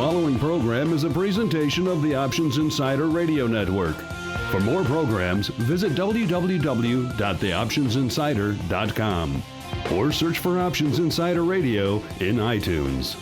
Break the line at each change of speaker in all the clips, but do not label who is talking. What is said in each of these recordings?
following program is a presentation of the Options Insider Radio Network. For more programs, visit www.theoptionsinsider.com or search for Options Insider Radio in iTunes.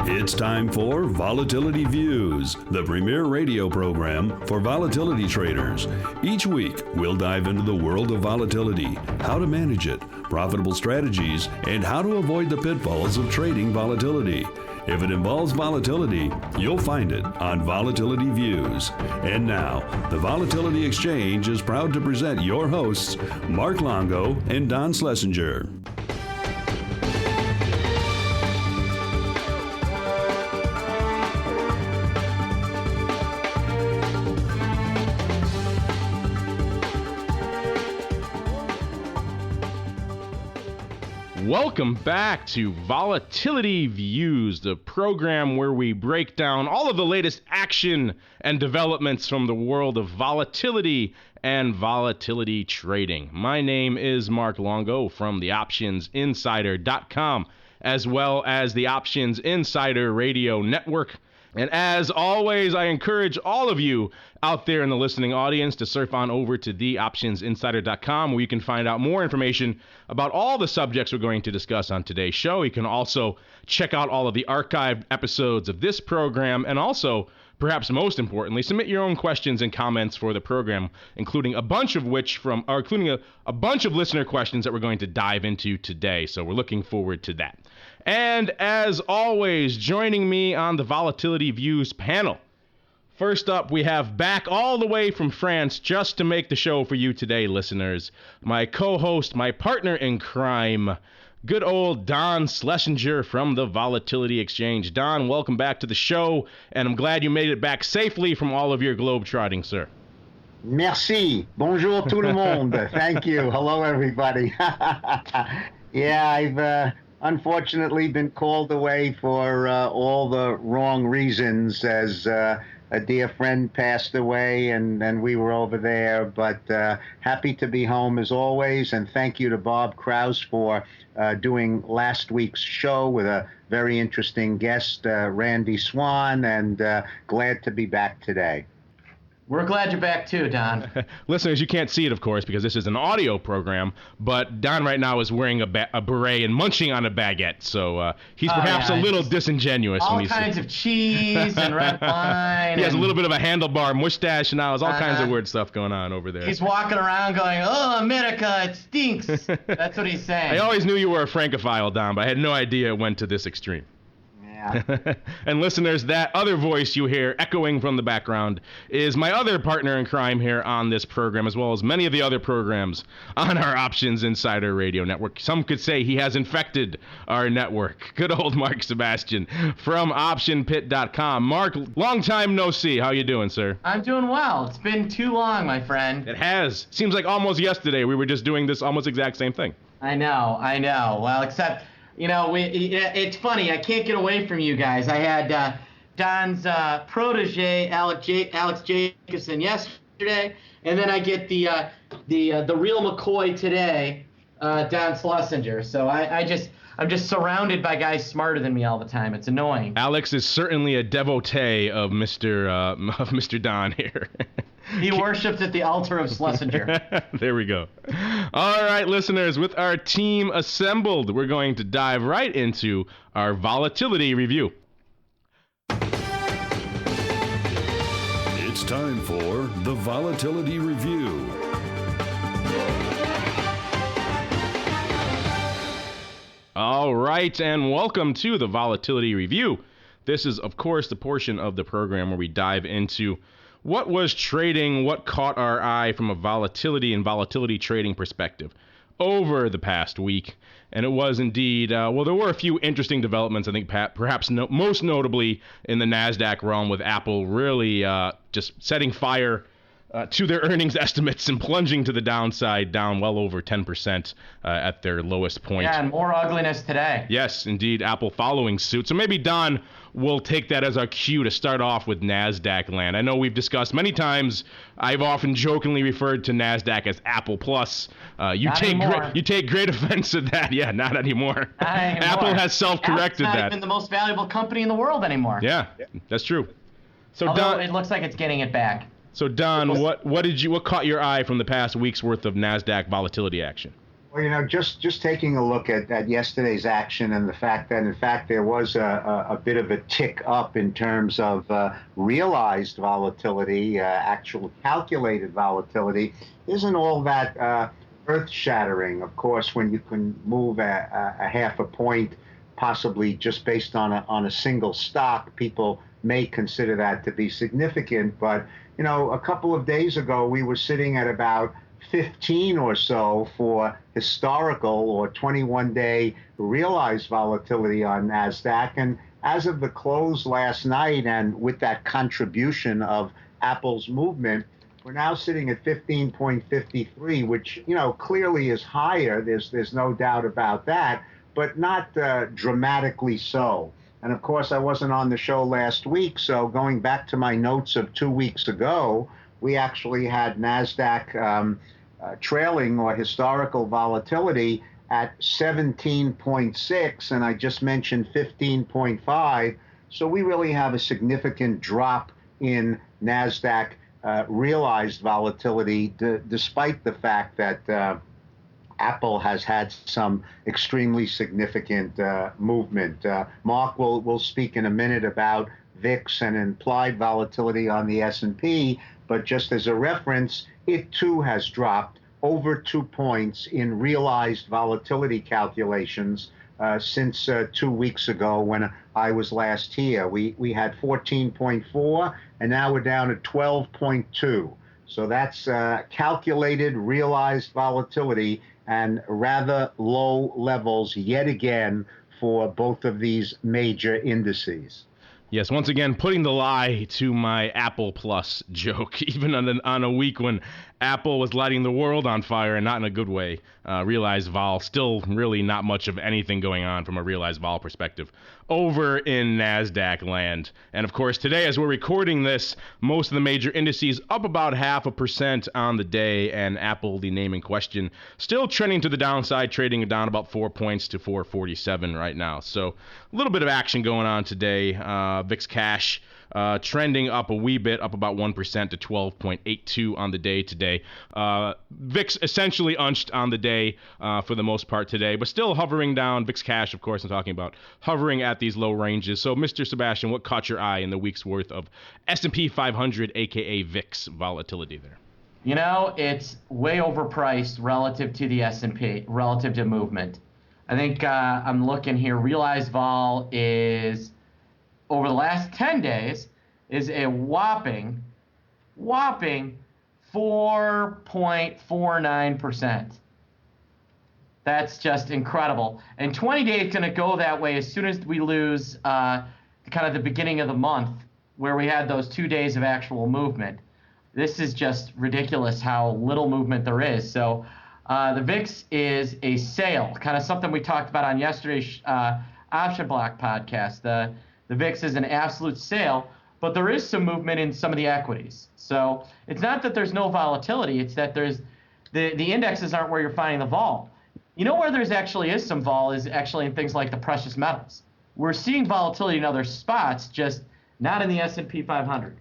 It's time for Volatility Views, the premier radio program for volatility traders. Each week, we'll dive into the world of volatility, how to manage it, profitable strategies, and how to avoid the pitfalls of trading volatility. If it involves volatility, you'll find it on Volatility Views. And now, the Volatility Exchange is proud to present your hosts, Mark Longo and Don Schlesinger.
Welcome back to Volatility Views, the program where we break down all of the latest action and developments from the world of volatility and volatility trading. My name is Mark Longo from the OptionsInsider.com, as well as the Options Insider Radio Network. And as always, I encourage all of you out there in the listening audience to surf on over to theoptionsinsider.com, where you can find out more information about all the subjects we're going to discuss on today's show. You can also check out all of the archived episodes of this program, and also, perhaps most importantly, submit your own questions and comments for the program, including a bunch of listener questions that we're going to dive into today. So we're looking forward to that. And as always, joining me on the Volatility Views panel, first up, we have back all the way from France just to make the show for you today, listeners, my co-host, my partner in crime, good old Don Schlesinger from the Volatility Exchange. Don, welcome back to the show, and I'm glad you made it back safely from all of your globe-trotting, sir.
Merci. Bonjour tout le monde. Thank you. Hello, everybody. Yeah, I've unfortunately been called away for all the wrong reasons, as a dear friend passed away and we were over there, but happy to be home as always, and thank you to Bob Krause for doing last week's show with a very interesting guest, Randy Swan, and glad to be back today.
We're glad you're back too, Don.
Listeners, you can't see it, of course, because this is an audio program, but Don right now is wearing a beret and munching on a baguette, so he's perhaps a little disingenuous.
All kinds of cheese and red wine.
He has a little bit of a handlebar mustache now. There's all kinds of weird stuff going on over there.
He's walking around going, "Oh, America, it stinks." That's what he's saying.
I always knew you were a Francophile, Don, but I had no idea it went to this extreme. And listeners, that other voice you hear echoing from the background is my other partner in crime here on this program, as well as many of the other programs on our Options Insider Radio Network. Some could say he has infected our network. Good old Mark Sebastian from OptionPit.com. Mark, long time no see. How you doing, sir?
I'm doing well. It's been too long, my friend.
It has. Seems like almost yesterday we were just doing this almost exact same thing.
I know. Well, except... You know, it's funny. I can't get away from you guys. I had Don's protege, Alex Jacobson, yesterday, and then I get the real McCoy today, Don Schlesinger. So I'm just surrounded by guys smarter than me all the time. It's annoying.
Alex is certainly a devotee of Mr. Don here.
He worships at the altar of Schlesinger.
There we go. All right, listeners, with our team assembled, we're going to dive right into our volatility review.
It's time for the Volatility Review.
All right, and welcome to the Volatility Review. This is, of course, the portion of the program where we dive into what was trading, what caught our eye from a volatility and volatility trading perspective over the past week. And it was indeed, there were a few interesting developments, I think perhaps most notably in the NASDAQ realm, with Apple really just setting fire to their earnings estimates and plunging to the downside, down well over 10% at their lowest point.
Yeah, and more ugliness today.
Yes, indeed, Apple following suit. So maybe Don will take that as our cue to start off with NASDAQ land. I know we've discussed many times, I've often jokingly referred to NASDAQ as Apple Plus. You take great offense at that. Yeah, not anymore.
Not anymore.
Apple has self-corrected
Apple's
that.
not even the most valuable company in the world anymore.
Yeah, that's true. So
Although
Don,
it looks like it's getting it back.
So Don, what caught your eye from the past week's worth of NASDAQ volatility action?
Well, just taking a look at yesterday's action and the fact that, in fact, there was a bit of a tick up in terms of realized volatility, actual calculated volatility, isn't all that earth-shattering. Of course, when you can move a half a point, possibly just based on a single stock, people may consider that to be significant. But, a couple of days ago, we were sitting at about 15 or so for historical or 21-day realized volatility on NASDAQ. And as of the close last night, and with that contribution of Apple's movement, we're now sitting at 15.53, which, clearly is higher. There's no doubt about that, but not dramatically so. And of course, I wasn't on the show last week, so going back to my notes of 2 weeks ago, we actually had NASDAQ trailing or historical volatility at 17.6, and I just mentioned 15.5. So we really have a significant drop in NASDAQ realized volatility, despite the fact that Apple has had some extremely significant movement. Mark will speak in a minute about VIX and implied volatility on the S&P, but just as a reference, it too has dropped over 2 points in realized volatility calculations since 2 weeks ago when I was last here. We had 14.4, and now we're down at 12.2. So that's calculated realized volatility and rather low levels yet again for both of these major indices.
Yes, once again, putting the lie to my Apple Plus joke, even on a week when Apple was lighting the world on fire, and not in a good way. Realized vol, still really not much of anything going on from a realized vol perspective over in NASDAQ land. And of course, today, as we're recording this, most of the major indices up about 0.5% on the day, and Apple, the name in question, still trending to the downside, trading down about 4 points to 447 right now. So a little bit of action going on today. VIX cash trending up a wee bit, up about 1% to 12.82 on the day today. VIX essentially unched on the day for the most part today, but still hovering down. VIX cash, of course, I'm talking about, hovering at these low ranges. So, Mr. Sebastian, what caught your eye in the week's worth of S&P 500, aka VIX volatility there?
It's way overpriced relative to the S&P, relative to movement. I think I'm looking here. Realized vol is, over the last 10 days, is a whopping 4.49%. That's just incredible. And 20 days going to go that way as soon as we lose kind of the beginning of the month where we had those 2 days of actual movement. This is just ridiculous how little movement there is. So the VIX is a sale, kind of something we talked about on yesterday's Option Block podcast. The VIX is an absolute sale, but there is some movement in some of the equities. So it's not that there's no volatility, it's that there's the indexes aren't where you're finding the vol. Where there's actually is some vol is actually in things like the precious metals. We're seeing volatility in other spots, just not in the S&P 500.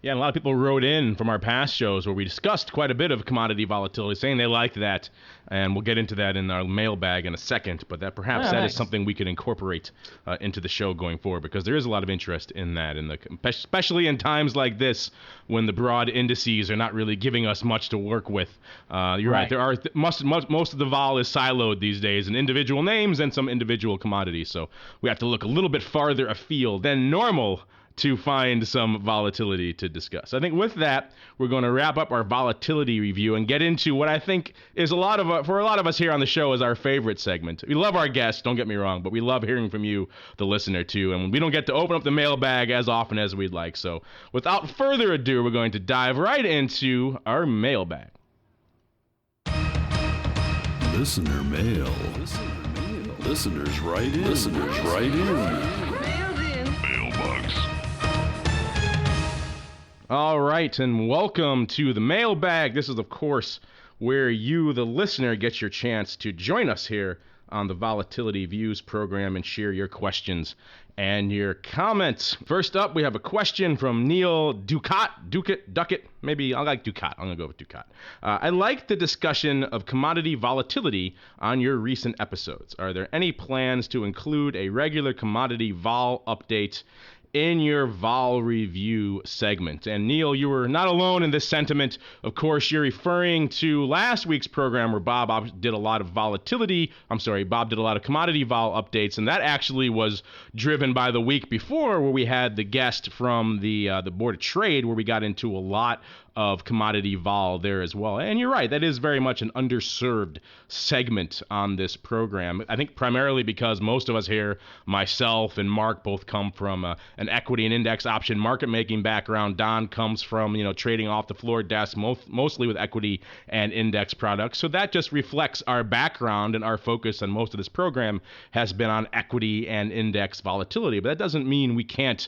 Yeah, and a lot of people wrote in from our past shows where we discussed quite a bit of commodity volatility, saying they liked that, and we'll get into that in our mailbag in a second, but that perhaps that is something we could incorporate into the show going forward, because there is a lot of interest in that, especially in times like this when the broad indices are not really giving us much to work with. You're right. There are most of the vol is siloed these days in individual names and some individual commodities, so we have to look a little bit farther afield than normal to find some volatility to discuss. I think with that, we're going to wrap up our volatility review and get into what I think is for a lot of us here on the show is our favorite segment. We love our guests, don't get me wrong, but we love hearing from you, the listener, too. And we don't get to open up the mailbag as often as we'd like. So without further ado, we're going to dive right into our mailbag.
Listener mail. Listeners write in. Mailbugs.
All right, and welcome to the mailbag. This is, of course, where you, the listener, get your chance to join us here on the Volatility Views program and share your questions and your comments. First up, we have a question from Neil Ducat. Maybe I like Ducat. I'm going to go with Ducat. I like the discussion of commodity volatility on your recent episodes. Are there any plans to include a regular commodity vol update in your vol review segment? And Neil, you were not alone in this sentiment. Of course, you're referring to last week's program where Bob did a lot of commodity vol updates, and that actually was driven by the week before where we had the guest from the Board of Trade, where we got into a lot of commodity vol there as well. And you're right, that is very much an underserved segment on this program. I think primarily because most of us here, myself and Mark, both come from an equity and index option market making background. Don comes from, trading off the floor desk, mostly with equity and index products. So that just reflects our background, and our focus on most of this program has been on equity and index volatility. But that doesn't mean we can't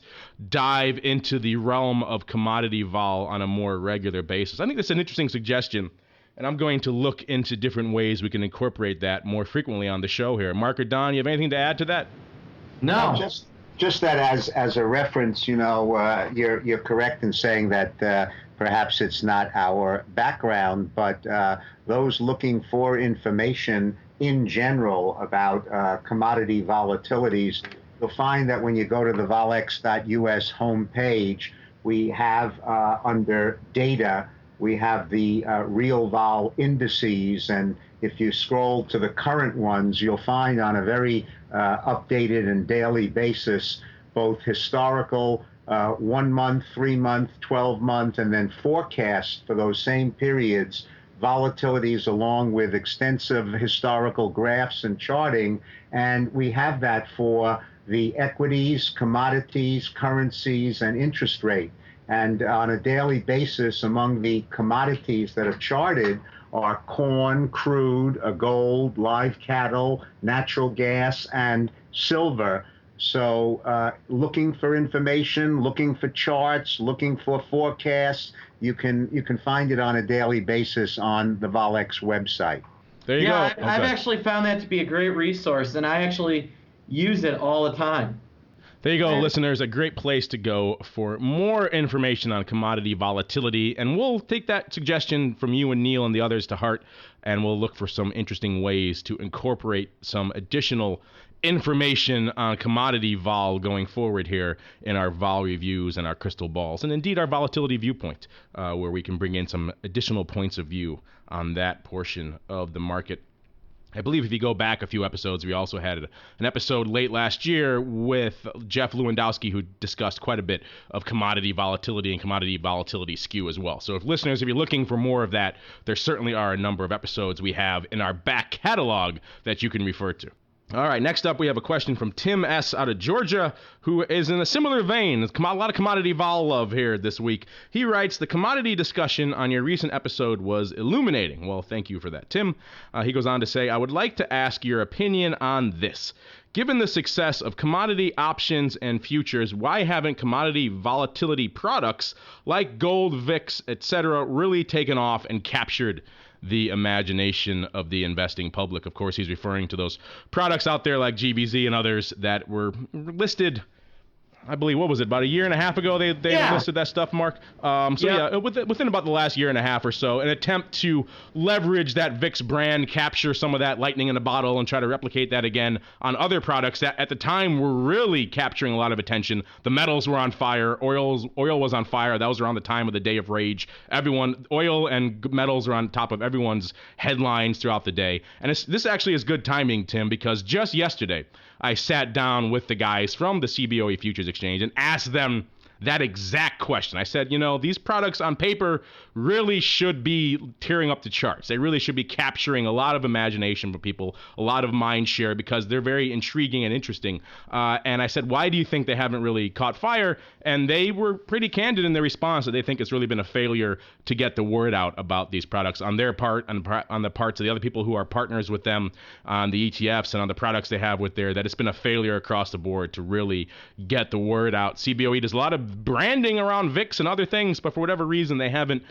dive into the realm of commodity vol on a more regular basis. I think that's an interesting suggestion, and I'm going to look into different ways we can incorporate that more frequently on the show here. Mark or Don, you have anything to add to that?
No.
Just that as a reference, you're correct in saying that perhaps it's not our background, but those looking for information in general about commodity volatilities, you'll find that when you go to the volex.us homepage, we have under data, we have the real vol indices, and if you scroll to the current ones, you'll find on a very updated and daily basis both historical 1 month, 3 month, 12 month, and then forecast for those same periods, volatilities along with extensive historical graphs and charting. And we have that for the equities, commodities, currencies, and interest rate. And on a daily basis, among the commodities that are charted are corn, crude, gold, live cattle, natural gas, and silver. So looking for information, looking for charts, looking for forecasts, you can find it on a daily basis on the Volex website.
There you go.
I've actually found that to be a great resource, and I actually use it all the time.
There you go, listeners, a great place to go for more information on commodity volatility. And we'll take that suggestion from you and Neil and the others to heart, and we'll look for some interesting ways to incorporate some additional information on commodity vol going forward here in our vol reviews and our crystal balls, and indeed our volatility viewpoint, where we can bring in some additional points of view on that portion of the market. I believe if you go back a few episodes, we also had an episode late last year with Jeff Lewandowski, who discussed quite a bit of commodity volatility and commodity volatility skew as well. So if you're looking for more of that, there certainly are a number of episodes we have in our back catalog that you can refer to. All right, next up we have a question from Tim S. out of Georgia, who is in a similar vein. A lot of commodity vol love here this week. He writes, the commodity discussion on your recent episode was illuminating. Well, thank you for that, Tim. He goes on to say, I would like to ask your opinion on this. Given the success of commodity options and futures, why haven't commodity volatility products like gold, VIX, etc. really taken off and captured the imagination of the investing public? Of course, he's referring to those products out there like GBZ and others that were listed, I believe, what was it, about a year and a half ago they listed that stuff, Mark? Within about the last year and a half or so, an attempt to leverage that VIX brand, capture some of that lightning in a bottle, and try to replicate that again on other products that at the time were really capturing a lot of attention. The metals were on fire. Oil was on fire. That was around the time of the Day of Rage. Oil and metals are on top of everyone's headlines throughout the day. And this actually is good timing, Tim, because just yesterday, I sat down with the guys from the CBOE Futures Exchange and asked them that exact question. I said, these products on paper really should be tearing up the charts. They really should be capturing a lot of imagination for people, a lot of mind share, because they're very intriguing and interesting. And I said, why do you think they haven't really caught fire? And they were pretty candid in their response that they think it's really been a failure to get the word out about these products on their part, on the parts of the other people who are partners with them on the ETFs and on the products they have with there, that it's been a failure across the board to really get the word out. CBOE does a lot of branding around VIX and other things, but for whatever reason, they haven't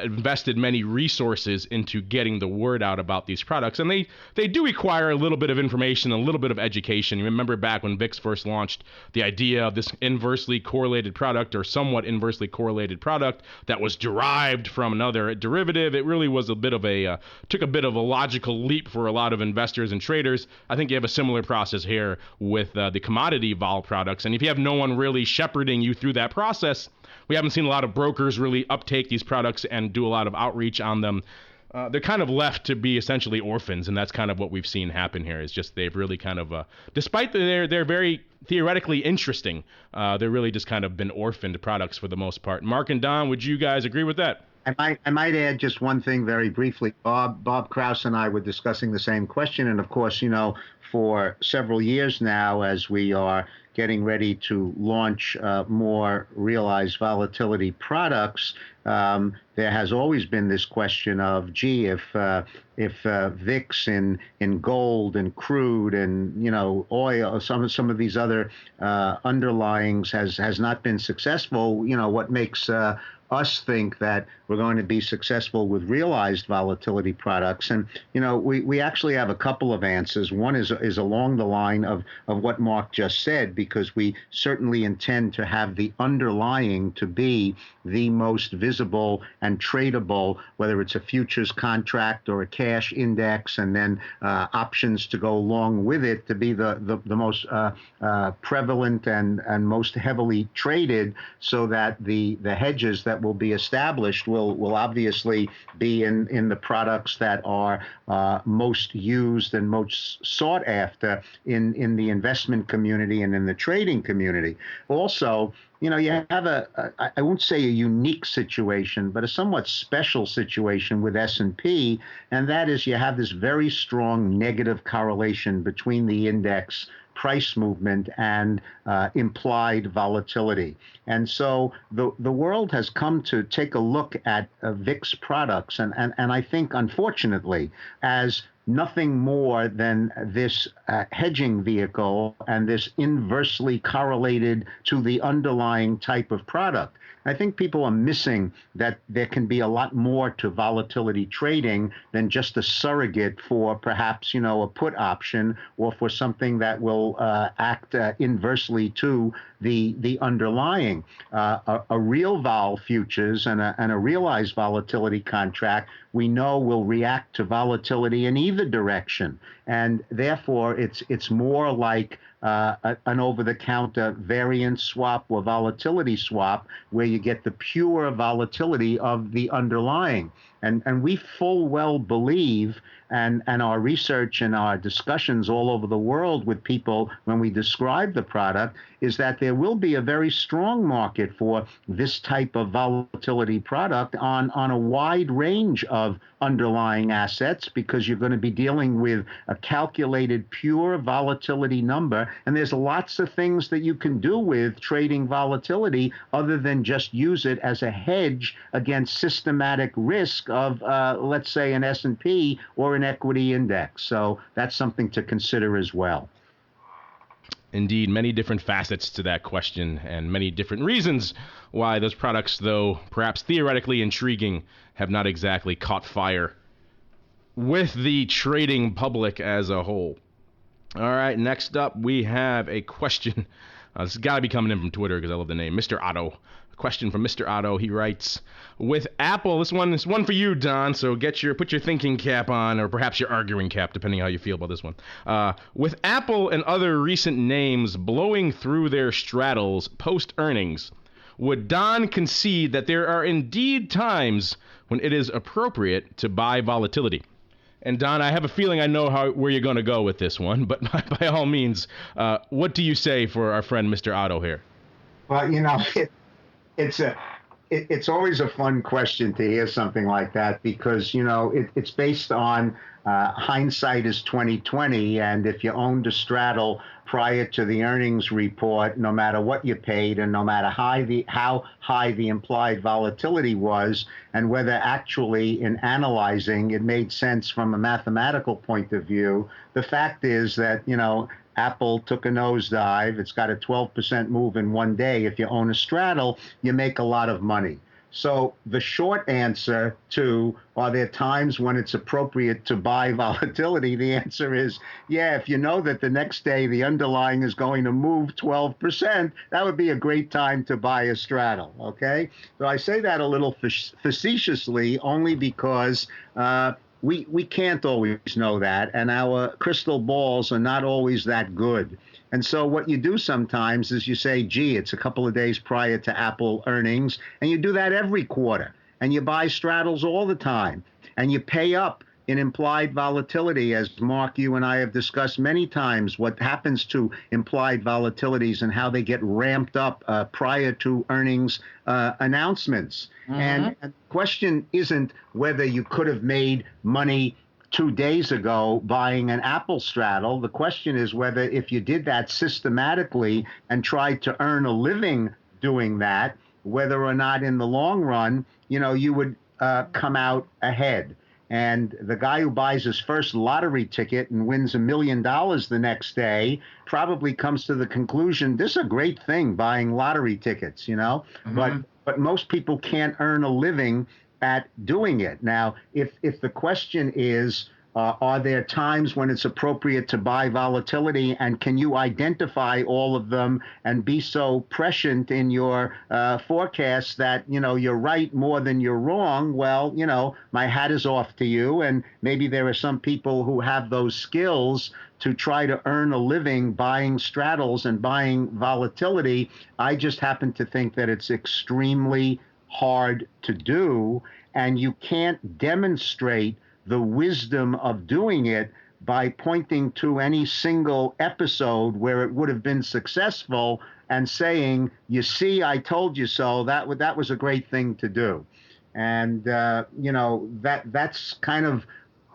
invested many resources into getting the word out about these products. And they do require a little bit of information, a little bit of education. You remember back when VIX first launched, the idea of this inversely correlated product, or somewhat inversely correlated product that was derived from another derivative. It really was took a bit of a logical leap for a lot of investors and traders. I think you have a similar process here with the commodity vol products. And if you have no one really shepherding you through that process, we haven't seen a lot of brokers really uptake these products and do a lot of outreach on them. They're kind of left to be essentially orphans, and that's kind of what we've seen happen here. Is just they've really kind of, despite they're very theoretically interesting, they're really just kind of been orphaned products for the most part. Mark and Don, would you guys agree with that?
I might add just one thing very briefly. Bob Krause and I were discussing the same question, and of course, for several years now, as we are getting ready to launch more realized volatility products, there has always been this question of, gee, if VIX in gold and crude and oil, some of these other underlyings has not been successful, what makes us think that we're going to be successful with realized volatility products? And we actually have a couple of answers. One is along the line of what Mark just said, because we certainly intend to have the underlying to be the most visible and tradable, whether it's a futures contract or a cash index, and then options to go along with it to be the most prevalent and most heavily traded, so that the hedges that will be established will obviously be in the products that are most used and most sought after in the investment community and in the trading community. Also, you have I won't say a unique situation, but a somewhat special situation with S&P, and that is you have this very strong negative correlation between the index price movement and implied volatility. And so the world has come to take a look at VIX products, and I think, unfortunately, as nothing more than this hedging vehicle and this inversely correlated to the underlying type of product. I think people are missing that there can be a lot more to volatility trading than just a surrogate for perhaps, a put option, or for something that will act inversely to the underlying. A real vol futures and a realized volatility contract, we know, will react to volatility in either direction. And therefore, it's more like an over-the-counter variance swap or volatility swap, where you get the pure volatility of the underlying. And we full well believe, and our research and our discussions all over the world with people when we describe the product, is that there will be a very strong market for this type of volatility product on a wide range of underlying assets, because you're going to be dealing with a calculated pure volatility number. And there's lots of things that you can do with trading volatility other than just use it as a hedge against systematic risk of, let's say, an S&P or an equity index. So that's something to consider as well.
Indeed, many different facets to that question, and many different reasons why those products, though perhaps theoretically intriguing, have not exactly caught fire with the trading public as a whole. All right, next up we have a question. This has got to be coming in from Twitter because I love the name. Mr. Otto. A question from Mr. Otto. He writes, with Apple, this one for you, Don, so put your thinking cap on, or perhaps your arguing cap, depending how you feel about this one. With Apple and other recent names blowing through their straddles post-earnings, would Don concede that there are indeed times when it is appropriate to buy volatility? And Don, I have a feeling I know where you're going to go with this one, but by all means, what do you say for our friend Mr. Otto here?
Well, it's always a fun question to hear something like that because, it's based on hindsight is 2020. And if you owned a straddle prior to the earnings report, no matter what you paid and no matter how high the implied volatility was, and whether actually in analyzing it made sense from a mathematical point of view, the fact is that, Apple took a nosedive. It's got a 12% move in one day. If you own a straddle, you make a lot of money. So the short answer to, are there times when it's appropriate to buy volatility? The answer is, yeah, if you know that the next day the underlying is going to move 12%, that would be a great time to buy a straddle, okay? So I say that a little facetiously only because we can't always know that, and our crystal balls are not always that good. And so what you do sometimes is you say, gee, it's a couple of days prior to Apple earnings, and you do that every quarter, and you buy straddles all the time, and you pay up in implied volatility, as Mark, you and I have discussed many times, what happens to implied volatilities and how they get ramped up prior to earnings announcements. Mm-hmm. And the question isn't whether you could have made money 2 days ago buying an Apple straddle. The question is whether if you did that systematically and tried to earn a living doing that, whether or not in the long run, you would come out ahead. And the guy who buys his first lottery ticket and wins $1 million the next day probably comes to the conclusion, this is a great thing, buying lottery tickets, Mm-hmm. But most people can't earn a living at doing it. Now, if the question is, are there times when it's appropriate to buy volatility, and can you identify all of them and be so prescient in your forecasts that, you're right more than you're wrong? Well, my hat is off to you. And maybe there are some people who have those skills to try to earn a living buying straddles and buying volatility. I just happen to think that it's extremely hard to do, and you can't demonstrate the wisdom of doing it by pointing to any single episode where it would have been successful and saying, you see, I told you so. That was a great thing to do. And, that's kind of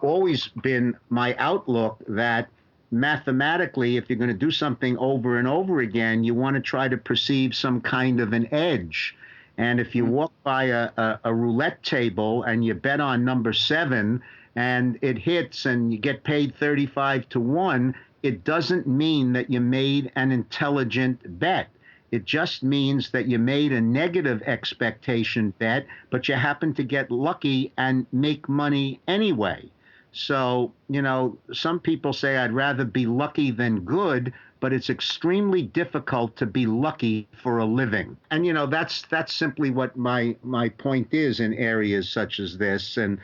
always been my outlook, that mathematically, if you're going to do something over and over again, you want to try to perceive some kind of an edge. And if you walk by a roulette table and you bet on number 7 and it hits and you get paid 35-1, it doesn't mean that you made an intelligent bet. It just means that you made a negative expectation bet, but you happen to get lucky and make money anyway. So, some people say I'd rather be lucky than good, but it's extremely difficult to be lucky for a living. And, that's simply what my point is in areas such as this. And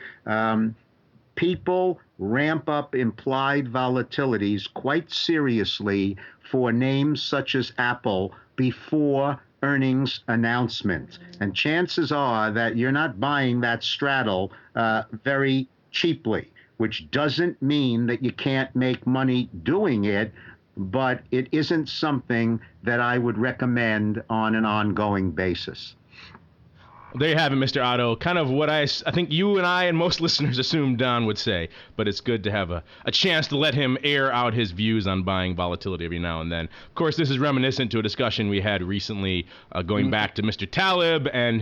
people ramp up implied volatilities quite seriously for names such as Apple before earnings announcement. And chances are that you're not buying that straddle very cheaply, which doesn't mean that you can't make money doing it, but it isn't something that I would recommend on an ongoing basis.
There you have it, Mr. Otto. Kind of what I think you and I and most listeners assumed Don would say, but it's good to have a chance to let him air out his views on buying volatility every now and then. Of course, this is reminiscent to a discussion we had recently going back to Mr. Taleb and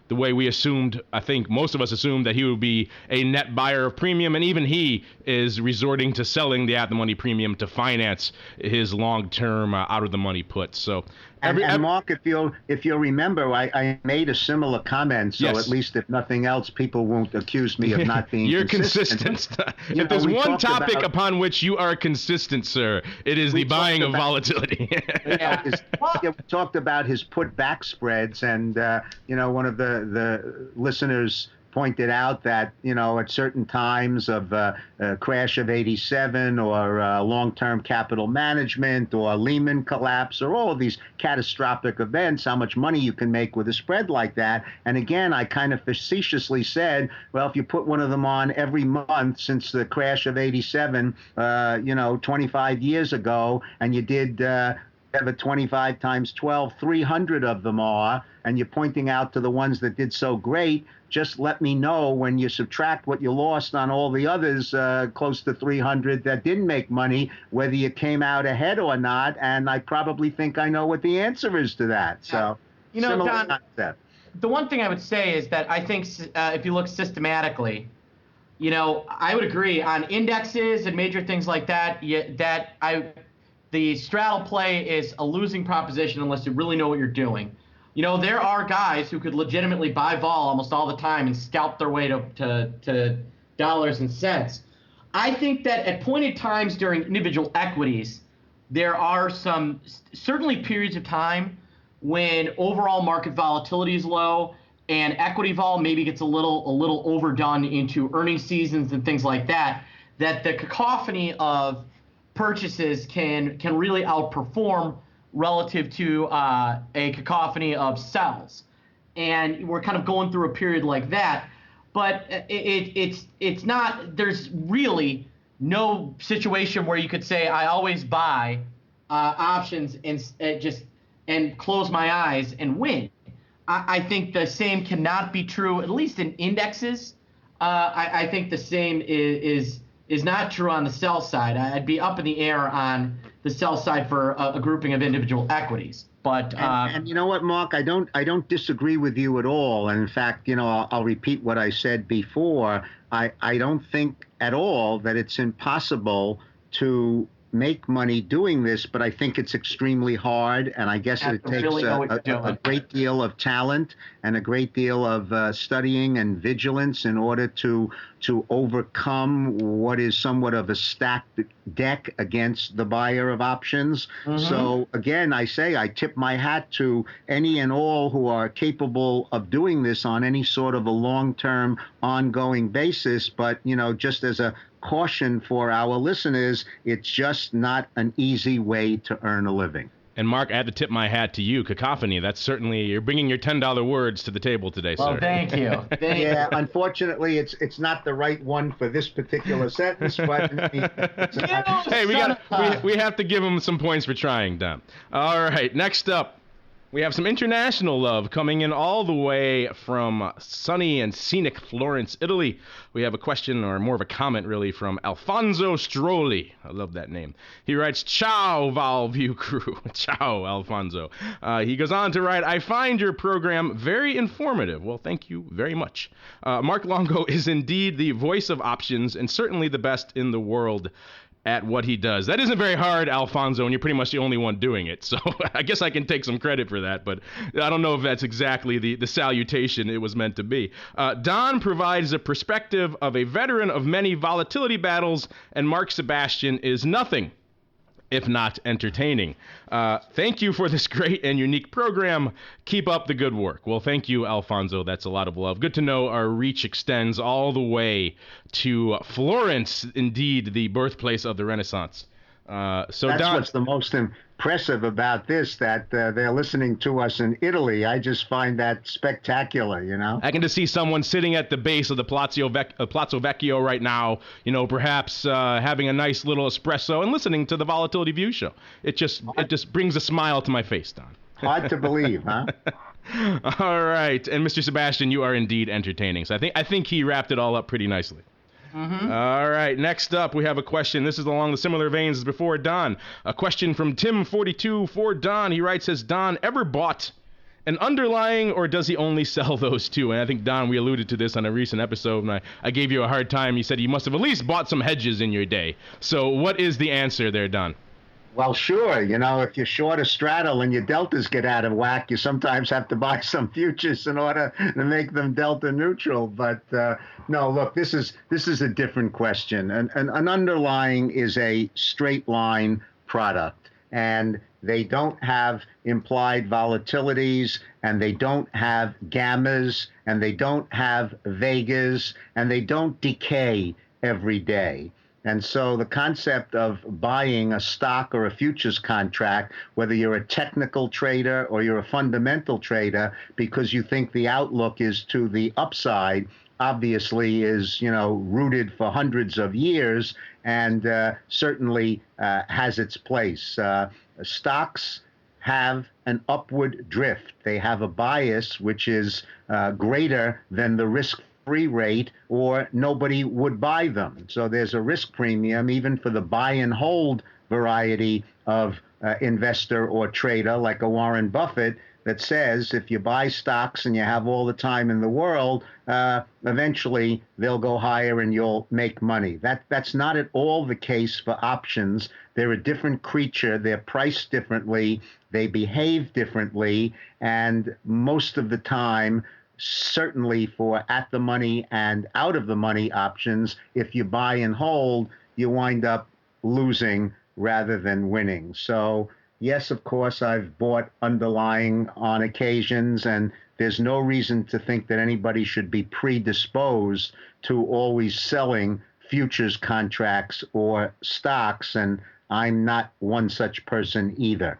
the way we assumed, I think most of us assumed, that he would be a net buyer of premium, and even he is resorting to selling the at-the-money premium to finance his long-term out-of-the-money puts. So.
And Mark, if you'll remember, I made a similar comment, so yes. At least if nothing else, people won't accuse me of not being
You're consistent. If there's one topic upon which you are consistent, sir, it is the buying of volatility.
We talked about his put back spreads, and one of the listeners pointed out that, at certain times of a crash of 87 or long-term capital management or Lehman collapse or all of these catastrophic events, how much money you can make with a spread like that. And again, I kind of facetiously said, well, if you put one of them on every month since the crash of 87, 25 years ago, and you did have a 25 times 12, 300 of them are, and you're pointing out to the ones that did so great, just let me know when you subtract what you lost on all the others, close to 300 that didn't make money, whether you came out ahead or not. And I probably think I know what the answer is to that. So,
Don, the one thing I would say is that I think if you look systematically, I would agree on indexes and major things like that. The straddle play is a losing proposition unless you really know what you're doing. There are guys who could legitimately buy vol almost all the time and scalp their way to dollars and cents. I think that at pointed times during individual equities, there are some certainly periods of time when overall market volatility is low and equity vol maybe gets a little overdone into earnings seasons and things like that, that the cacophony of purchases can really outperform relative to a cacophony of sells. And we're kind of going through a period like that. But it's not, there's really no situation where you could say I always buy options and close my eyes and win. I think the same cannot be true, at least in indexes. I think the same is not true on the sell side. I'd be up in the air on the sell side for a grouping of individual equities. But
and you know what, Mark, I don't disagree with you at all. And in fact, I'll repeat what I said before. I don't think at all that it's impossible to make money doing this, but I think it's extremely hard, and I guess it takes a great deal of talent and a great deal of studying and vigilance in order to overcome what is somewhat of a stacked deck against the buyer of options. Mm-hmm. So again, I tip my hat to any and all who are capable of doing this on any sort of a long-term ongoing basis. But, just as a caution for our listeners, it's just not an easy way to earn a living.
And Mark, I had to tip my hat to you. Cacophony, that's certainly, you're bringing your $10 words to the table today, sir.
Well, thank you.
Yeah, unfortunately, it's not the right one for this particular sentence, but
hey, we have to give him some points for trying, Don. All right, next up, we have some international love coming in all the way from sunny and scenic Florence, Italy. We have a question, or more of a comment, really, from Alfonso Strolli. I love that name. He writes, "Ciao, Vol View crew." Ciao, Alfonso. He goes on to write, "I find your program very informative." Well, thank you very much. Mark Longo is indeed the voice of options and certainly the best in the world at what he does. That isn't very hard, Alfonso, and you're pretty much the only one doing it. So I guess I can take some credit for that, but I don't know if that's exactly the salutation it was meant to be. Don provides a perspective of a veteran of many volatility battles, and Mark Sebastian is nothing if not entertaining. Thank you for this great and unique program. Keep up the good work. Well, thank you, Alfonso. That's a lot of love. Good to know our reach extends all the way to Florence, indeed, the birthplace of the Renaissance.
That's what's the most impressive about this, that they're listening to us in Italy. I just find that spectacular,
I can just see someone sitting at the base of the Palazzo Vecchio right now, perhaps having a nice little espresso and listening to the Volatility View show. It just brings a smile to my face, Don.
Hard to believe, huh?
All right. And Mr. Sebastian, you are indeed entertaining. So I think he wrapped it all up pretty nicely. Mm-hmm. All right, next up, we have a question. This is along the similar veins as before, Don. A question from Tim42 for Don. He writes, has Don ever bought an underlying, or does he only sell those two? And I think, Don, we alluded to this on a recent episode, and I gave you a hard time. You said you must have at least bought some hedges in your day. So what is the answer there, Don?
Well, sure. If you're short a straddle and your deltas get out of whack, you sometimes have to buy some futures in order to make them delta neutral. But no, look, this is a different question. An underlying is a straight line product, and They don't have implied volatilities, and they don't have gammas, and they don't have vegas, and they don't decay every day. And so the concept of buying a stock or a futures contract, whether you're a technical trader or you're a fundamental trader, because you think the outlook is to the upside, obviously is, rooted for hundreds of years and certainly has its place. Stocks have an upward drift. They have a bias which is greater than the risk-free rate, or nobody would buy them. So there's a risk premium even for the buy and hold variety of investor or trader, like a Warren Buffett, that says if you buy stocks and you have all the time in the world, eventually they'll go higher and you'll make money. That's not at all the case for options. They're a different creature. They're priced differently. They behave differently. And most of the time, certainly for at the money and out of the money options, if you buy and hold, you wind up losing rather than winning. So yes, of course, I've bought underlying on occasions, and there's no reason to think that anybody should be predisposed to always selling futures contracts or stocks, and I'm not one such person either.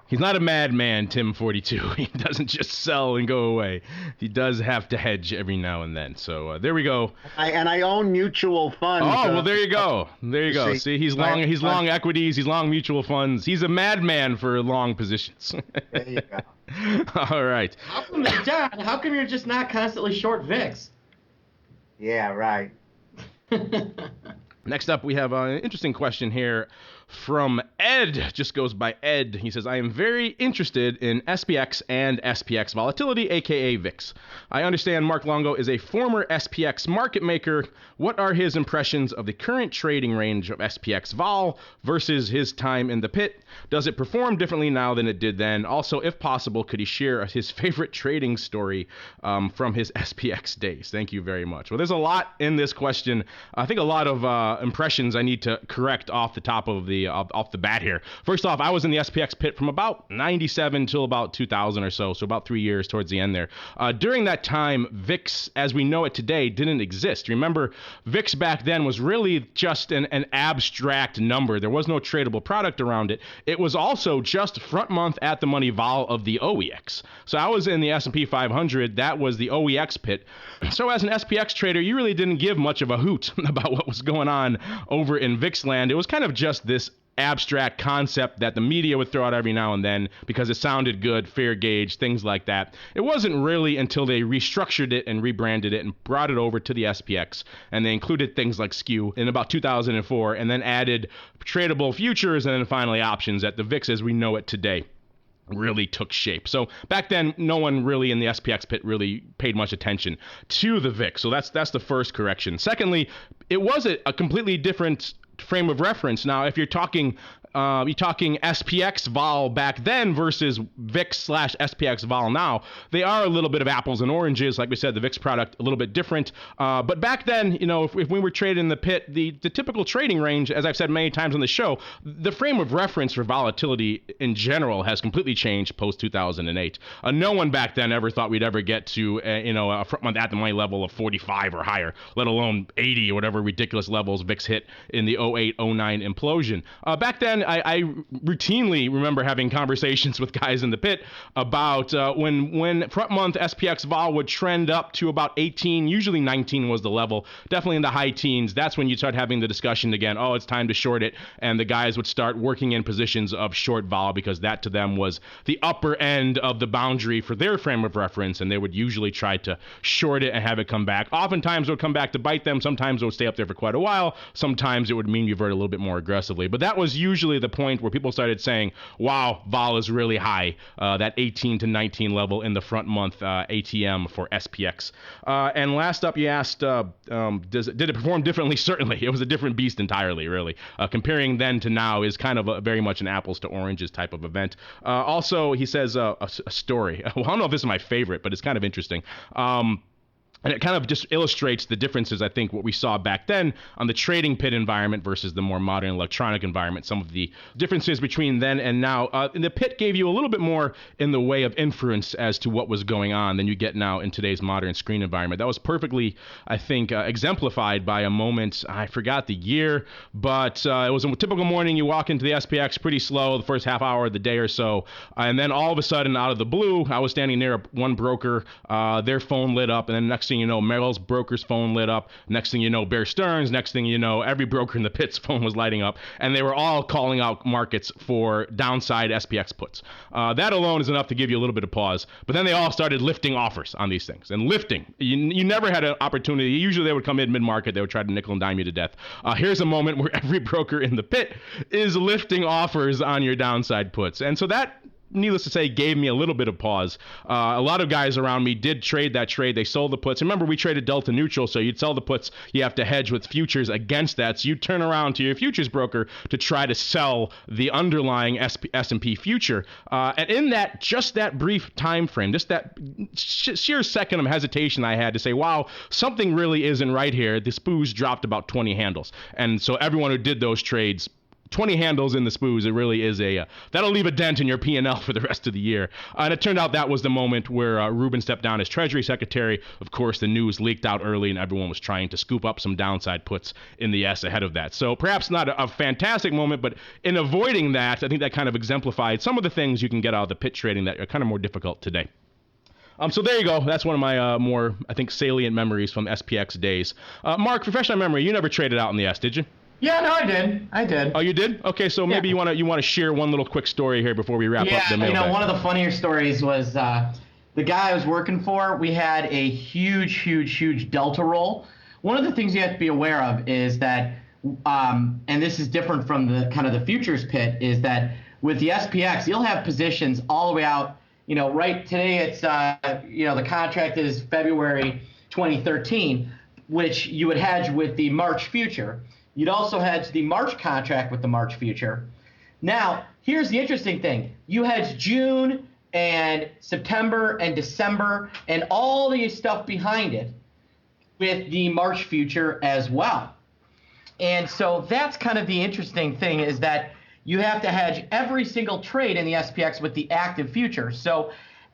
He's not a madman, Tim42. He doesn't just sell and go away. He does have to hedge every now and then. So there we go.
I own mutual funds.
Oh, well, there you go. There you go. See, he's long. He's long equities. He's long mutual funds. He's a madman for long positions.
There you go.
All right.
How come you're just not constantly short VIX?
Yeah, right.
Next up, we have an interesting question here from Ed. Just goes by Ed. He says, I am very interested in SPX and SPX volatility, aka VIX. I understand Mark Longo is a former SPX market maker. What are his impressions of the current trading range of SPX vol versus his time in the pit? Does it perform differently now than it did then? Also, if possible, could he share his favorite trading story from his SPX days? Thank you very much. Well, there's a lot in this question. I think a lot of impressions I need to correct off the top of the off the bat here. First off, I was in the SPX pit from about 97 till about 2000 or so about 3 years towards the end there. During that time, VIX, as we know it today, didn't exist. Remember, VIX back then was really just an abstract number. There was no tradable product around it. It was also just front month at the money vol of the OEX. So I was in the S&P 500. That was the OEX pit. So as an SPX trader, you really didn't give much of a hoot about what was going on over in VIX land. It was kind of just this abstract concept that the media would throw out every now and then because it sounded good, fair gauge, things like that. It wasn't really until they restructured it and rebranded it and brought it over to the SPX, and they included things like skew in about 2004, and then added tradable futures and then finally options that the VIX as we know it today really took shape. So back then, no one really in the SPX pit really paid much attention to the VIX. So that's the first correction. Secondly, it was a completely different frame of reference. Now, if you're talking SPX vol back then versus VIX/SPX vol now, they are a little bit of apples and oranges. Like we said, the VIX product a little bit different. But back then, if we were trading in the pit, the typical trading range, as I've said many times on the show, the frame of reference for volatility in general has completely changed post 2008. No one back then ever thought we'd ever get to a front month at the money level of 45 or higher, let alone 80 or whatever ridiculous levels VIX hit in the 08-09 implosion. Back then, I routinely remember having conversations with guys in the pit about when front month SPX vol would trend up to about 18, usually 19 was the level, definitely in the high teens. That's when you start having the discussion again, oh, it's time to short it, and the guys would start working in positions of short vol because that to them was the upper end of the boundary for their frame of reference, and they would usually try to short it and have it come back. Oftentimes it would come back to bite them. Sometimes it would stay up there for quite a while. Sometimes it would mean revert a little bit more aggressively. But that was usually the point where people started saying, wow, vol is really high, that 18 to 19 level in the front month ATM for SPX. And last up, you asked, did it perform differently? Certainly. It was a different beast entirely, really. Comparing then to now is kind of very much an apples to oranges type of event. Also, he says a story. Well, I don't know if this is my favorite, but it's kind of interesting. And it kind of just illustrates the differences, I think, what we saw back then on the trading pit environment versus the more modern electronic environment, some of the differences between then and now. And the pit gave you a little bit more in the way of inference as to what was going on than you get now in today's modern screen environment. That was perfectly, I think, exemplified by a moment, I forgot the year, but it was a typical morning. You walk into the SPX pretty slow the first half hour of the day or so, and then all of a sudden, out of the blue, I was standing near one broker, their phone lit up, and then next thing you know, Merrill's broker's phone lit up. Next thing you know, Bear Stearns. Next thing you know, every broker in the pit's phone was lighting up, and they were all calling out markets for downside SPX puts. That alone is enough to give you a little bit of pause. But then they all started lifting offers on these things. And lifting, you never had an opportunity. Usually they would come in mid-market. They would try to nickel and dime you to death. Here's a moment where every broker in the pit is lifting offers on your downside puts. And so that, needless to say, gave me a little bit of pause. A lot of guys around me did trade that trade. They sold the puts. Remember, we traded delta neutral, so you'd sell the puts. You have to hedge with futures against that. So you turn around to your futures broker to try to sell the underlying S&P future. And in that, just that brief time frame, just that sheer second of hesitation I had to say, wow, something really isn't right here. The SPOOs dropped about 20 handles. And so everyone who did those trades, 20 handles in the SPOOs, it really is that'll leave a dent in your P&L for the rest of the year. And it turned out that was the moment where Rubin stepped down as Treasury Secretary. Of course, the news leaked out early, and everyone was trying to scoop up some downside puts in the S ahead of that. So perhaps not a fantastic moment, but in avoiding that, I think that kind of exemplified some of the things you can get out of the pit trading that are kind of more difficult today. So there you go. That's one of my more, I think, salient memories from SPX days. Mark, refresh my memory. You never traded out in the S, did you?
Yeah, no, I did.
Oh, you did? Okay, so maybe you want to share one little quick story here before we wrap up the mailbag.
Yeah, one of the funnier stories was the guy I was working for. We had a huge delta roll. One of the things you have to be aware of is that, and this is different from the kind of the futures pit, is that with the SPX, you'll have positions all the way out. Right today it's the contract is February 2013, which you would hedge with the March future. You'd also hedge the March contract with the March future. Now, here's the interesting thing. You hedge June and September and December and all the stuff behind it with the March future as well. And so that's kind of the interesting thing, is that you have to hedge every single trade in the SPX with the active future. So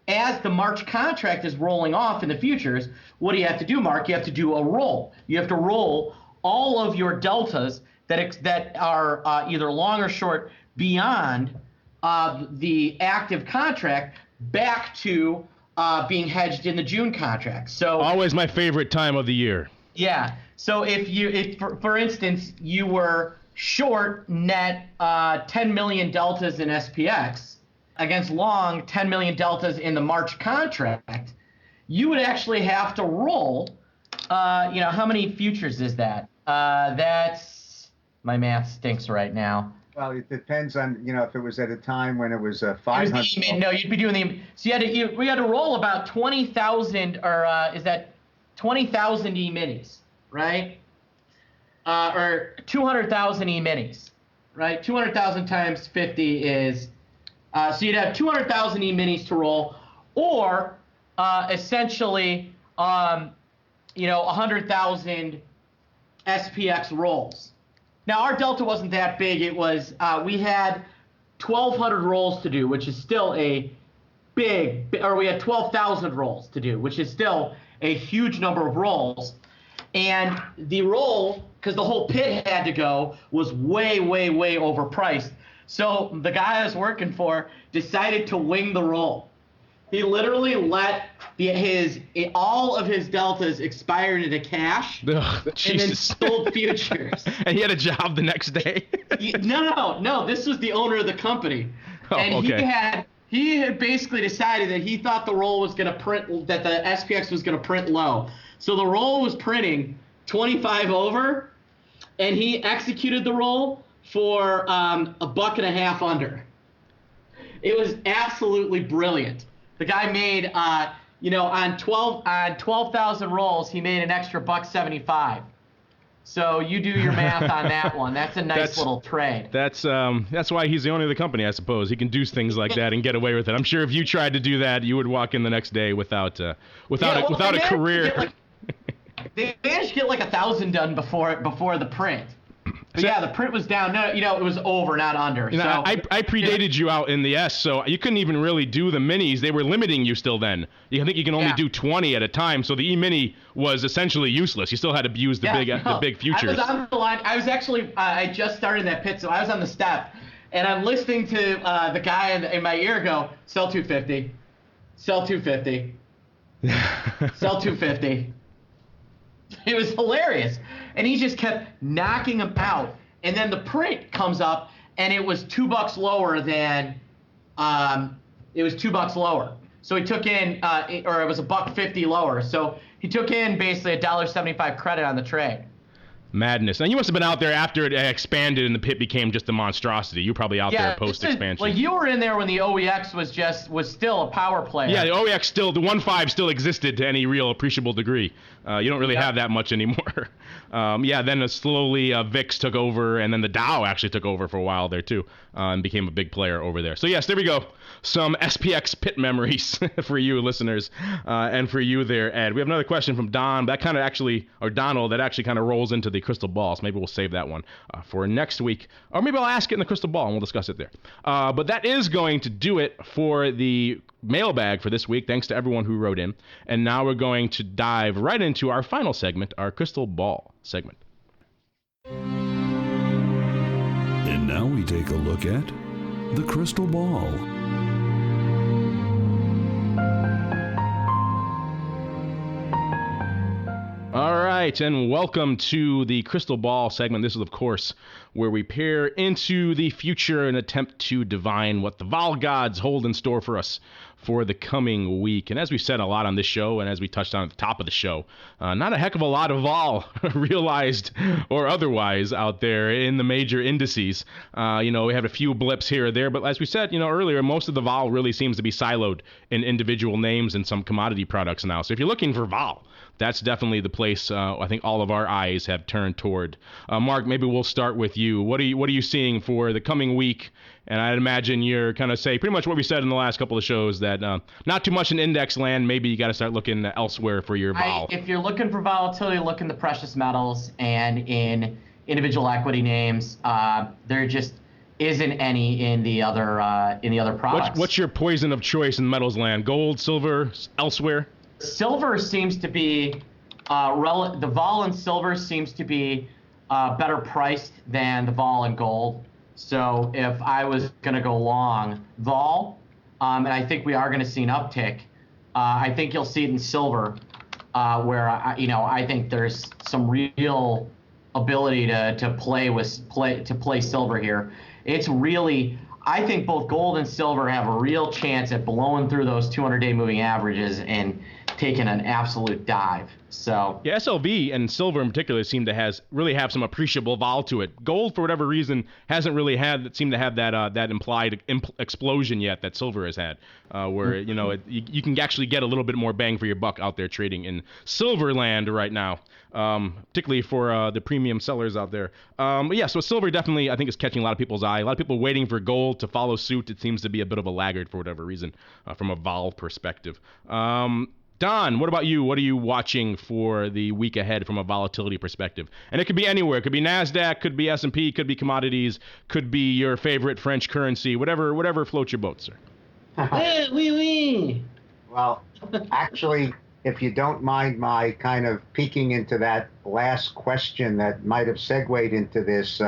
as the March contract is rolling off in the futures, what do you have to do, Mark? You have to do a roll. You have to roll all of your deltas that are either long or short beyond the active contract back to being hedged in the June contract. So
always my favorite time of the year.
Yeah. So if for instance, you were short net 10 million deltas in SPX against long 10 million deltas in the March contract, you would actually have to roll. How many futures is that? That's, my math stinks right now.
Well, it depends on, if it was at a time when it was 500.
No, you'd be doing we had to roll about 20,000, or is that 20,000 E-minis, right? Or 200,000 E-minis, right? 200,000 times 50 is, so you'd have 200,000 E-minis to roll, or essentially, 100,000 SPX rolls. Now, our delta wasn't that big. It was, we had 1,200 rolls to do, which is still a or we had 12,000 rolls to do, which is still a huge number of rolls. And the roll, because the whole pit had to go, was way overpriced. So the guy I was working for decided to wing the roll. He literally let all of his deltas expire into cash.
Ugh,
and then sold futures.
And he had a job the next day?
No. This was the owner of the company.
Oh,
and
okay.
he had basically decided that he thought the roll was going to print, that the SPX was going to print low. So the roll was printing 25 over, and he executed the roll for $1.50 under. It was absolutely brilliant. The guy made, on 12,000 rolls, he made an extra $1.75. So you do your math on that one. That's a nice little trade.
That's why he's the owner of the company, I suppose. He can do things like that and get away with it. I'm sure if you tried to do that, you would walk in the next day without a career.
they managed to get like 1,000 done before the print. But yeah, the print was down. No, it was over, not under.
You know, I predated you out in the S, so you couldn't even really do the minis. They were limiting you still then. I think you can only do 20 at a time, so the E-mini was essentially useless. You still had to use the big futures.
I was on the line. I was actually, I just started that pit, so I was on the step, and I'm listening to the guy in my ear go, sell 250, sell 250, sell 250. It was hilarious. And he just kept knocking them out. And then the print comes up, and it was $2 lower than it was $2 lower. So he took in, or it was $1.50 lower. So he took in basically $1.75 credit on the trade.
Madness. And you must have been out there after it expanded and the pit became just a monstrosity. You were probably out there post-expansion.
Like you were in there when the OEX was still a power player.
Yeah, the OEX still, the 1.5 still existed to any real appreciable degree. You don't really have that much anymore. Then slowly VIX took over, and then the Dow actually took over for a while there too, and became a big player over there. So yes, there we go. Some SPX pit memories for you listeners, and for you there, Ed. We have another question from Donald that kind of rolls into the crystal ball. So maybe we'll save that one for next week, or maybe I'll ask it in the crystal ball and we'll discuss it there. But that is going to do it for the mailbag for this week. Thanks to everyone who wrote in. And now we're going to dive right into our final segment, our crystal ball segment.
And now we take a look at the crystal ball.
All right, and welcome to the Crystal Ball segment. This is, of course, where we peer into the future and attempt to divine what the vol gods hold in store for us for the coming week. And as we said a lot on this show, and as we touched on at the top of the show, not a heck of a lot of vol realized or otherwise out there in the major indices. We have a few blips here or there, but as we said, earlier, most of the vol really seems to be siloed in individual names and some commodity products now. So if you're looking for vol, that's definitely the place I think all of our eyes have turned toward. Mark, maybe we'll start with you. What are you seeing for the coming week? And I'd imagine you're kind of say pretty much what we said in the last couple of shows, that not too much in index land. Maybe you got to start looking elsewhere for your vol.
If you're looking for volatility, look in the precious metals and in individual equity names. There just isn't any in the other products.
What's your poison of choice in metals land? Gold, silver, elsewhere?
Silver seems to be the vol in silver seems to be better priced than the vol in gold. So if I was going to go long vol, and I think we are going to see an uptick, I think you'll see it in silver, where I think there's some real ability to play silver here. It's really, I think both gold and silver have a real chance at blowing through those 200-day moving averages and taking an absolute dive. So
yeah, SLV and silver in particular seem to really have some appreciable vol to it. Gold, for whatever reason, hasn't really seemed to have that implied explosion yet that silver has had, where you can actually get a little bit more bang for your buck out there trading in silver land right now, particularly for the premium sellers out there. So silver definitely I think is catching a lot of people's eye. A lot of people waiting for gold to follow suit. It seems to be a bit of a laggard for whatever reason from a vol perspective. Don, what about you? What are you watching for the week ahead from a volatility perspective? And it could be anywhere. It could be NASDAQ, could be S&P, could be commodities, could be your favorite French currency, whatever floats your boat, sir.
Oui.
Well, actually, if you don't mind my kind of peeking into that last question that might have segued into this,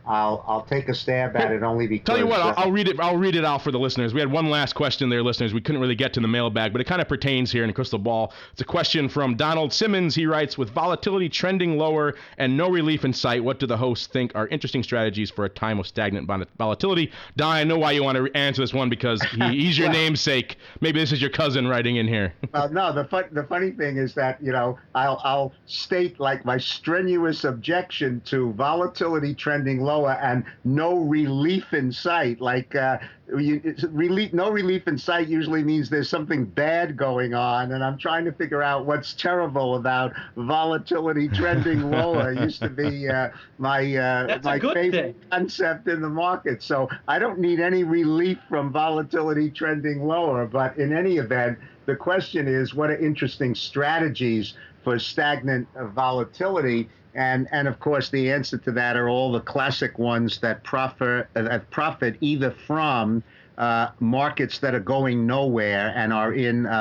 I'll take a stab at it only because.
Tell you what, I'll read it out for the listeners. We had one last question there, listeners. We couldn't really get to the mailbag, but it kind of pertains here in the crystal ball. It's a question from Donald Simmons. He writes, with volatility trending lower and no relief in sight, what do the hosts think are interesting strategies for a time of stagnant volatility? Don, I know why you want to answer this one because he's your namesake. Maybe this is your cousin writing in here.
Well, no, the funny thing is that, I'll state like my strenuous objection to volatility trending lower and no relief in sight. Like no relief in sight usually means there's something bad going on, and I'm trying to figure out what's terrible about volatility trending lower. It used to be my favorite concept in the market. So I don't need any relief from volatility trending lower. But in any event, the question is, what are interesting strategies for stagnant volatility. And of course, the answer to that are all the classic ones that profit either from markets that are going nowhere and are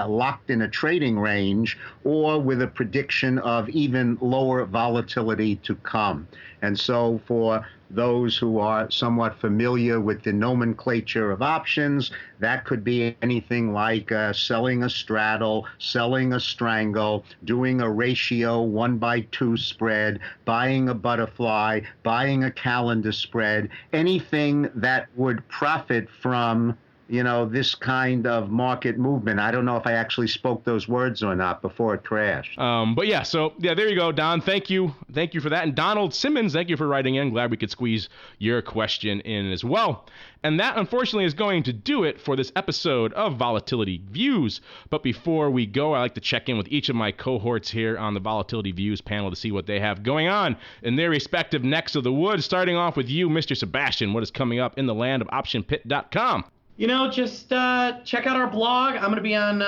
locked in a trading range, or with a prediction of even lower volatility to come. And so for those who are somewhat familiar with the nomenclature of options, that could be anything like selling a straddle, selling a strangle, doing a ratio 1-by-2 spread, buying a butterfly, buying a calendar spread, anything that would profit from this kind of market movement. I don't know if I actually spoke those words or not before it crashed.
But yeah, so yeah, there you go, Don. Thank you for that. And Donald Simmons, thank you for writing in. Glad we could squeeze your question in as well. And that, unfortunately, is going to do it for this episode of Volatility Views. But before we go, I like to check in with each of my cohorts here on the Volatility Views panel to see what they have going on in their respective necks of the woods. Starting off with you, Mr. Sebastian. What is coming up in the land of OptionPit.com?
Just check out our blog. I'm going to be on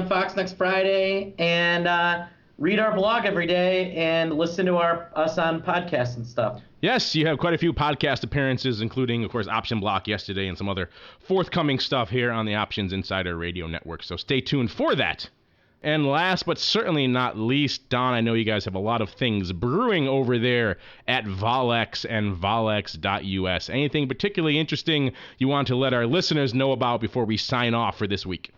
Fox next Friday, and read our blog every day and listen to us on podcasts and stuff.
Yes, you have quite a few podcast appearances, including, of course, Option Block yesterday and some other forthcoming stuff here on the Options Insider Radio Network. So stay tuned for that. And last but certainly not least, Don, I know you guys have a lot of things brewing over there at Volex and volex.us. Anything particularly interesting you want to let our listeners know about before we sign off for this week?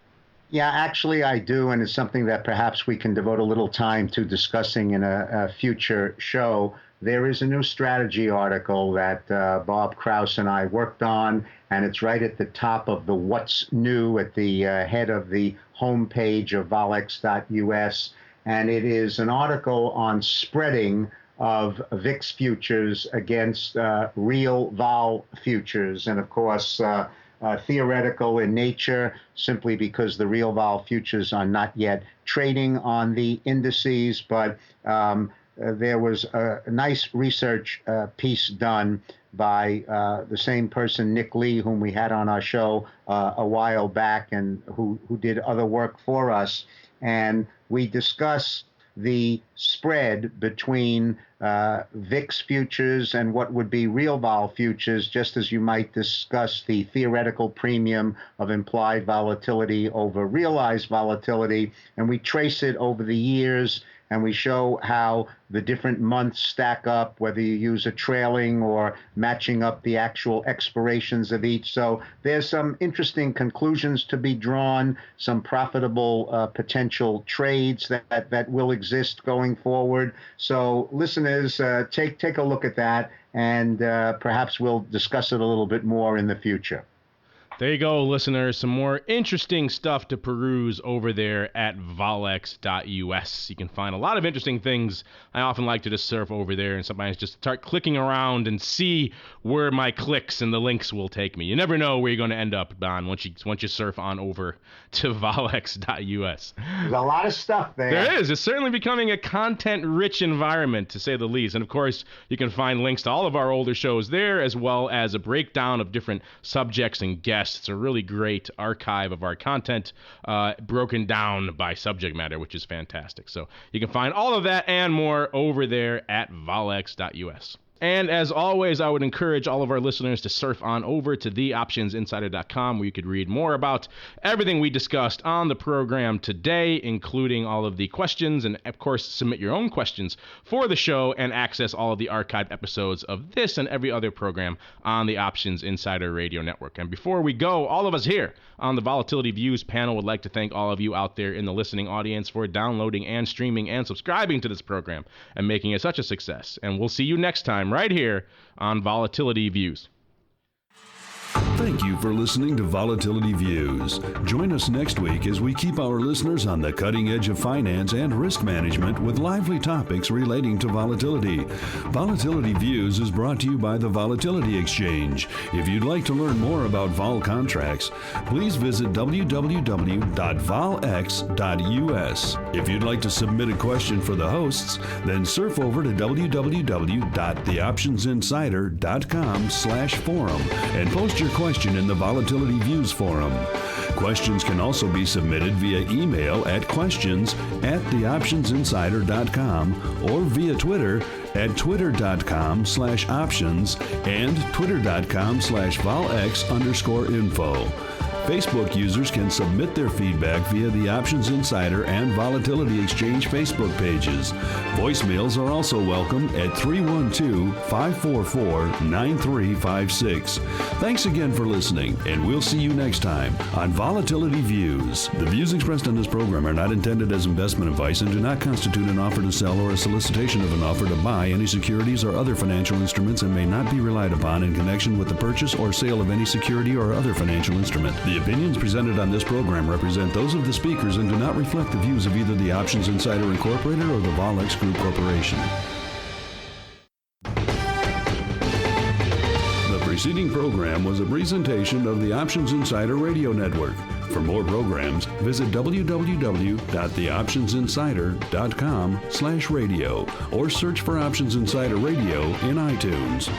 Yeah, actually I do, and it's something that perhaps we can devote a little time to discussing in a future show. There is a new strategy article that Bob Kraus and I worked on, and it's right at the top of the What's New at the head of the homepage of volex.us. And it is an article on spreading of VIX futures against real vol futures. And of course, theoretical in nature, simply because the real vol futures are not yet trading on the indices, but there was a nice research piece done by the same person, Nick Lee, whom we had on our show a while back, and who did other work for us. And we discuss the spread between VIX futures and what would be real vol futures, just as you might discuss the theoretical premium of implied volatility over realized volatility. And we trace it over the years, and we show how the different months stack up, whether you use a trailing or matching up the actual expirations of each. So there's some interesting conclusions to be drawn, some profitable potential trades that will exist going forward. So listeners, take a look at that, and perhaps we'll discuss it a little bit more in the future.
There you go, listeners. Some more interesting stuff to peruse over there at volex.us. You can find a lot of interesting things. I often like to just surf over there and sometimes just start clicking around and see where my clicks and the links will take me. You never know where you're going to end up, Don, once you surf on over to volex.us.
There's a lot of stuff there.
There is. It's certainly becoming a content-rich environment, to say the least. And, of course, you can find links to all of our older shows there, as well as a breakdown of different subjects and guests. It's a really great archive of our content broken down by subject matter, which is fantastic. So you can find all of that and more over there at volex.us. And as always, I would encourage all of our listeners to surf on over to theoptionsinsider.com, where you could read more about everything we discussed on the program today, including all of the questions, and of course submit your own questions for the show and access all of the archived episodes of this and every other program on the Options Insider Radio Network. And before we go, all of us here on the Volatility Views panel would like to thank all of you out there in the listening audience for downloading and streaming and subscribing to this program and making it such a success. And we'll see you next time right here on Volatility Views.
Thank you for listening to Volatility Views. Join us next week as we keep our listeners on the cutting edge of finance and risk management with lively topics relating to volatility. Volatility Views is brought to you by the Volatility Exchange. If you'd like to learn more about vol contracts, please visit www.volex.us. If you'd like to submit a question for the hosts, then surf over to www.theoptionsinsider.com/forum and post your question question in the Volatility Views forum. Questions can also be submitted via email at questions@theoptionsinsider.com or via Twitter at twitter.com/options and twitter.com/volx_info. Facebook users can submit their feedback via the Options Insider and Volatility Exchange Facebook pages. Voicemails are also welcome at 312-544-9356. Thanks again for listening, and we'll see you next time on Volatility Views. The views expressed on this program are not intended as investment advice and do not constitute an offer to sell or a solicitation of an offer to buy any securities or other financial instruments and may not be relied upon in connection with the purchase or sale of any security or other financial instrument. The opinions presented on this program represent those of the speakers and do not reflect the views of either the Options Insider Incorporated or the Volex Group Corporation. The preceding program was a presentation of the Options Insider Radio Network. For more programs, visit www.theoptionsinsider.com/radio or search for Options Insider Radio in iTunes.